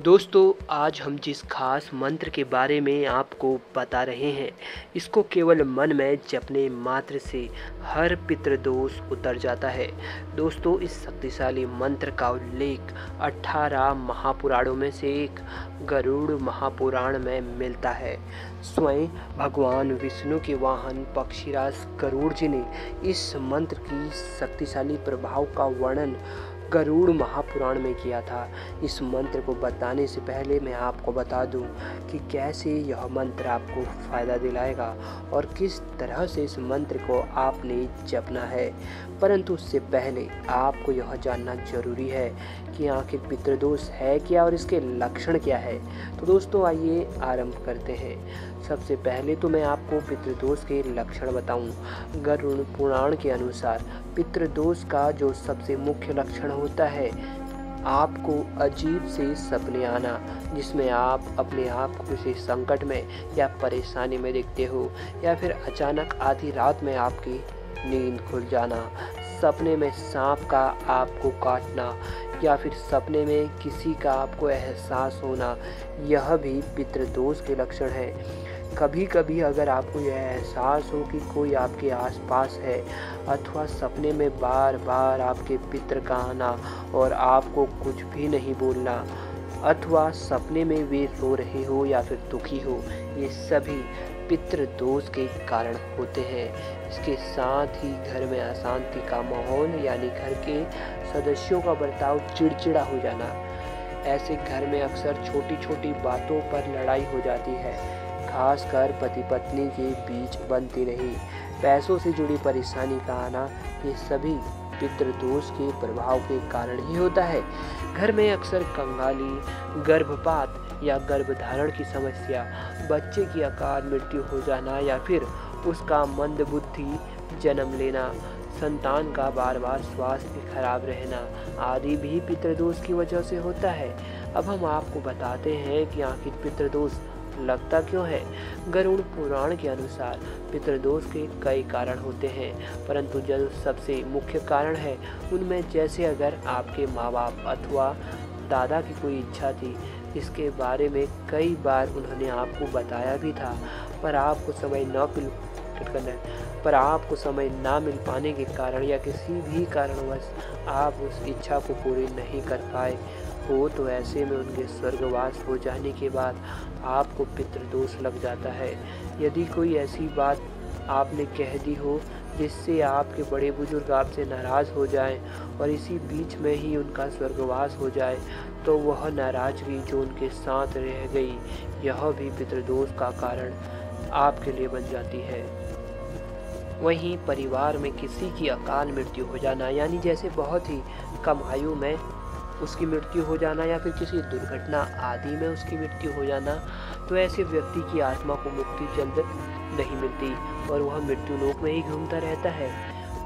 दोस्तों, आज हम जिस खास मंत्र के बारे में आपको बता रहे हैं, इसको केवल मन में जपने मात्र से हर पितृदोष उतर जाता है। दोस्तों, इस शक्तिशाली मंत्र का उल्लेख 18 महापुराणों में से एक गरुड़ महापुराण में मिलता है। स्वयं भगवान विष्णु के वाहन पक्षीराज गरुड़ जी ने इस मंत्र की शक्तिशाली प्रभाव का वर्णन गरुड़ महापुराण में किया था। इस मंत्र को बताने से पहले मैं आपको बता दूं कि कैसे यह मंत्र आपको फ़ायदा दिलाएगा और किस तरह से इस मंत्र को आपने जपना है। परंतु उससे पहले आपको यह जानना जरूरी है कि आखिर पितृदोष है क्या और इसके लक्षण क्या है। तो दोस्तों, आइए आरंभ करते हैं। सबसे पहले तो मैं आपको पितृदोष के लक्षण बताऊं। गरुड़ पुराण के अनुसार पितृदोष का जो सबसे मुख्य लक्षण होता है, आपको अजीब से सपने आना जिसमें आप अपने आप को किसी संकट में या परेशानी में देखते हो, या फिर अचानक आधी रात में आपकी नींद खुल जाना, सपने में सांप का आपको काटना, या फिर सपने में किसी का आपको एहसास होना, यह भी पितृदोष के लक्षण है। कभी कभी अगर आपको यह एहसास हो कि कोई आपके आसपास है, अथवा सपने में बार बार आपके पितर का आना और आपको कुछ भी नहीं बोलना, अथवा सपने में वे रो रहे हो या फिर दुखी हो, ये सभी पितृदोष के कारण होते हैं। इसके साथ ही घर में अशांति का माहौल, यानी घर के सदस्यों का बर्ताव चिड़चिड़ा हो जाना। ऐसे घर में अक्सर छोटी छोटी बातों पर लड़ाई हो जाती है, खासकर पति पत्नी के बीच बनती रही। पैसों से जुड़ी परेशानी का आना, ये सभी पितृदोष के प्रभाव के कारण ही होता है। घर में अक्सर कंगाली, गर्भपात या गर्भधारण की समस्या, बच्चे की अकाल मृत्यु हो जाना या फिर उसका मंदबुद्धि जन्म लेना, संतान का बार बार स्वास्थ्य खराब रहना आदि भी पितृदोष की वजह से होता है। अब हम आपको बताते हैं कि आखिर पितृदोष लगता क्यों है। गरुड़ पुराण के अनुसार पितृदोष के कई कारण होते हैं, परंतु जो सबसे मुख्य कारण है उनमें जैसे अगर आपके माँ बाप अथवा दादा की कोई इच्छा थी, इसके बारे में कई बार उन्होंने आपको बताया भी था, पर आपको समय ना मिल पाने के कारण या किसी भी कारणवश आप उस इच्छा को पूरी नहीं कर पाए हो, तो ऐसे में उनके स्वर्गवास हो जाने के बाद आपको पितृदोष लग जाता है। यदि कोई ऐसी बात आपने कह दी हो जिससे आपके बड़े बुजुर्ग आपसे नाराज़ हो जाएं और इसी बीच में ही उनका स्वर्गवास हो जाए, तो वह नाराज़गी जो उनके साथ रह गई, यह भी पितृदोष का कारण आपके लिए बन जाती है। वहीं परिवार में किसी की अकाल मृत्यु हो जाना, यानी जैसे बहुत ही कम आयु में उसकी मृत्यु हो जाना या फिर किसी दुर्घटना आदि में उसकी मृत्यु हो जाना, तो ऐसे व्यक्ति की आत्मा को मुक्ति जल्द नहीं मिलती और वह मृत्यु लोक में ही घूमता रहता है,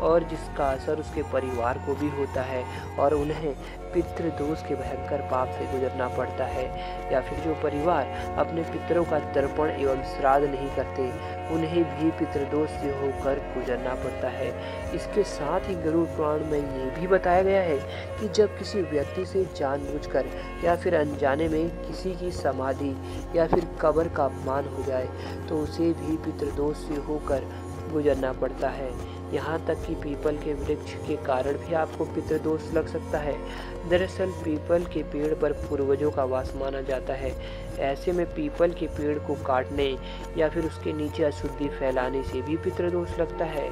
और जिसका असर उसके परिवार को भी होता है और उन्हें पितृदोष के भयंकर पाप से गुजरना पड़ता है। या फिर जो परिवार अपने पितरों का तर्पण एवं श्राद्ध नहीं करते, उन्हें भी पितृदोष से होकर गुजरना पड़ता है। इसके साथ ही गरुड़ पुराण में ये भी बताया गया है कि जब किसी व्यक्ति से जानबूझकर या फिर अनजाने में किसी की समाधि या फिर कब्र का अपमान हो जाए, तो उसे भी पितृदोष से होकर गुजरना पड़ता है। यहाँ तक कि पीपल के वृक्ष के कारण भी आपको पितृदोष लग सकता है। दरअसल पीपल के पेड़ पर पूर्वजों का वास माना जाता है। ऐसे में पीपल के पेड़ को काटने या फिर उसके नीचे अशुद्धि फैलाने से भी पितृदोष लगता है।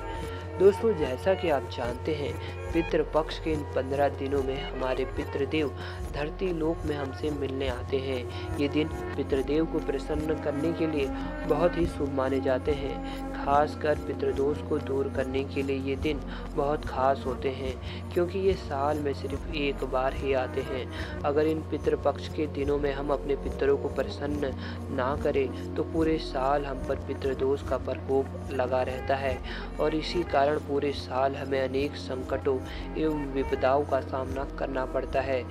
दोस्तों, जैसा कि आप जानते हैं, पितृपक्ष के इन 15 दिनों में हमारे पितृदेव धरती लोक में हमसे मिलने आते हैं। ये दिन पितृदेव को प्रसन्न करने के लिए बहुत ही शुभ माने जाते हैं। खासकर पितृदोष को दूर करने के लिए ये दिन बहुत खास होते हैं, क्योंकि ये साल में सिर्फ एक बार ही आते हैं। अगर इन पितृपक्ष के दिनों में हम अपने पितरों को प्रसन्न ना करें, तो पूरे साल हम पर पितृदोष का प्रकोप लगा रहता है और इसी कारण पूरे साल हमें अनेक संकटों एवं विपदाओं का सामना करना पड़ता है,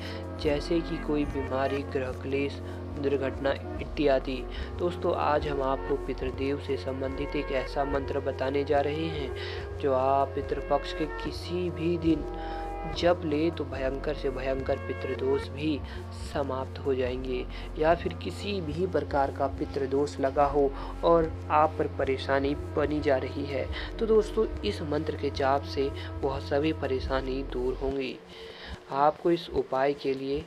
जैसे कि कोई बीमारी, ग्रह क्लेश, दुर्घटना इत्यादि। दोस्तों, आज हम आपको पितृदेव से संबंधित एक ऐसा मंत्र बताने जा रहे हैं जो आप पितृपक्ष के किसी भी दिन जप ले तो भयंकर से भयंकर पितृदोष भी समाप्त हो जाएंगे। या फिर किसी भी प्रकार का पितृदोष लगा हो और आप पर परेशानी बनी जा रही है, तो दोस्तों इस मंत्र के जाप से वह सभी परेशानी दूर होंगी। आपको इस उपाय के लिए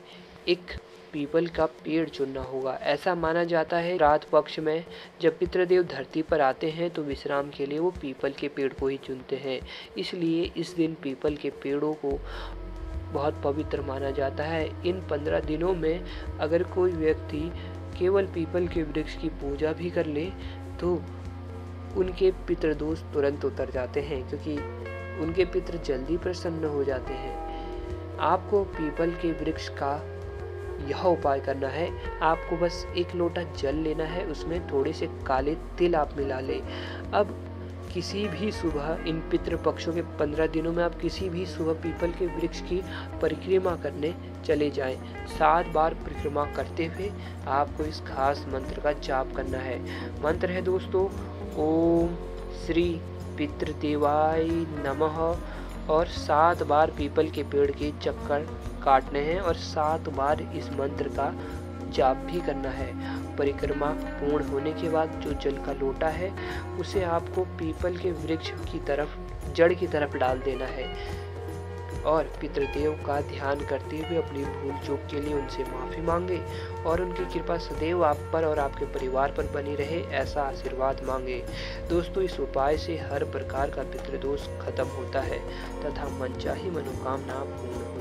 एक पीपल का पेड़ चुनना होगा। ऐसा माना जाता है रात पक्ष में जब पितृदेव धरती पर आते हैं तो विश्राम के लिए वो पीपल के पेड़ को ही चुनते हैं। इसलिए इस दिन पीपल के पेड़ों को बहुत पवित्र माना जाता है। इन 15 दिनों में अगर कोई व्यक्ति केवल पीपल के वृक्ष की पूजा भी कर ले तो उनके पितृदोष तुरंत उतर जाते हैं, क्योंकि उनके पितृ जल्दी प्रसन्न हो जाते हैं। आपको पीपल के वृक्ष का यह उपाय करना है। आपको बस एक लोटा जल लेना है, उसमें थोड़े से काले तिल आप मिला लें। अब किसी भी सुबह इन पितृपक्षों के 15 दिनों में आप किसी भी सुबह पीपल के वृक्ष की परिक्रमा करने चले जाएं। 7 बार परिक्रमा करते हुए आपको इस खास मंत्र का जाप करना है। मंत्र है दोस्तों, ओम श्री पितृदेवाय नमः, और 7 बार पीपल के पेड़ के चक्कर काटने हैं और 7 बार इस मंत्र का जाप भी करना है। परिक्रमा पूर्ण होने के बाद जो जल का लोटा है उसे आपको पीपल के वृक्ष की तरफ, जड़ की तरफ डाल देना है और पितृदेव का ध्यान करते हुए अपनी भूल चूक के लिए उनसे माफ़ी मांगे और उनकी कृपा सदैव आप पर और आपके परिवार पर बनी रहे, ऐसा आशीर्वाद मांगे। दोस्तों इस उपाय से हर प्रकार का पितृदोष खत्म होता है तथा मनचाही मनोकामना पूर्ण